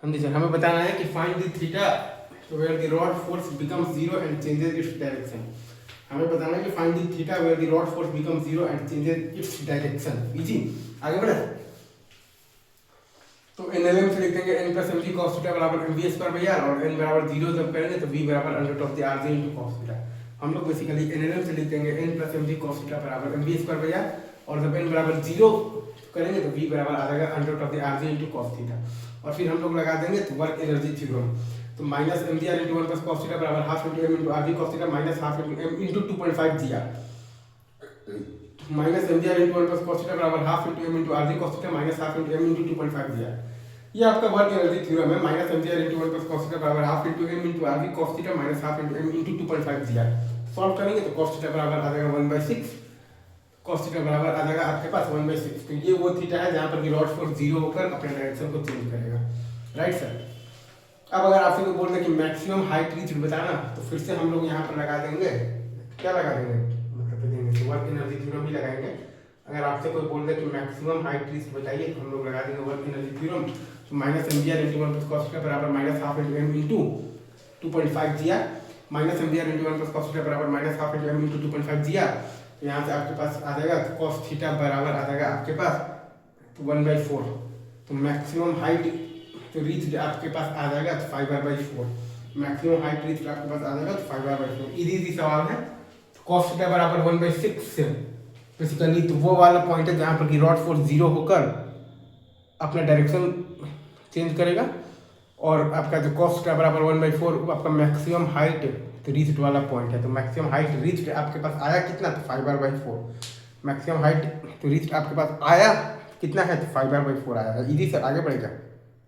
हाँ जी सर, हमें बताना है कि find the theta where the rod force becomes zero and changes its direction. हमें बताना है कि find the theta where the rod force becomes zero and changes its direction. Easy, आगे बढ़े। तो एनएलएम से लिख देंगे n प्लस mg cos थीटा बराबर mv स्क्वायर बाई r, और n बराबर जीरो जब करेंगे तो v बराबर under of the rg into cos थीटा। हम लोग बेसिकली एनएलएम से लिख देंगे n प्लस mg cos थीटा बराबर mv स्क्वायर बाई r, और जब n बराबर जीरो करेंगे तो v बराबर आ जाएगा under of the rg into cos theta. और फिर हम लोग लगा देंगे तो वर्क एनर्जी थ्योरम। तो minus m g r into one plus cos theta बराबर half into m into r g cos theta minus half into m into 2.5 g r. Minus m g r into one plus cos theta बराबर half into m into r g cos theta minus half into m into 2.5 g r. ये आपका work energy theorem है। Minus m g r into one plus cos theta बराबर half into m into r g cos theta minus half into m into 2.5 g r. Solve करेंगे तो cos theta बराबर आ जाएगा 1/6, cos theta बराबर आ जाएगा आपके पास 1/6। तो ये वो थीटा है जहाँ पर कि रॉड फोर्स जीरो होकर अपने डायरेक्शन को चेंज करेगा। Right sir. अब अगर आपसे कोई बोल दे कि मैक्सिमम हाइट रीच बताना, तो फिर से हम लोग यहाँ पर लगा देंगे, क्या लगा देंगे, मतलब देंगे तो वर्क एनर्जी थ्योरम ही लगाएंगे। अगर आपसे कोई बोल दे कि मैक्सिमम हाइट रीच बताइए, तो हम लोग लगा देंगे वर्क एनर्जी थ्योरम। तो minus m g r into one plus cos theta बराबर minus half into m into 2.5 g r. Minus m g r into one plus cos theta बराबर minus half into m into 2.5 g r. तो यहाँ से आपके पास आ जाएगा cos theta बराबर आ जाएगा आपके पास 1/4। तो मैक्सिमम हाइट तो रीच आपके पास आ जाएगा 5r/4। मैक्सिमम हाइट रीच आपके पास आ जाएगा 5r/4। इजी सवाल है। कॉस थीटा बराबर 1/6 से बेसिकली तो वो वाला पॉइंट है जहाँ पर कि रॉड फोर्स जीरो होकर अपना डायरेक्शन चेंज करेगा, और आपका जो कॉस थीटा बराबर 1/4 वो आपका मैक्सिमम हाइट तो रीच वाला पॉइंट है। तो मैक्सिमम हाइट रीच आपके पास आया कितना, तो 5r/4। मैक्सिमम हाइट तो रीच आपके पास आया कितना है, तो 5r/4 आया है। इजी सर, आगे बढ़ेगा।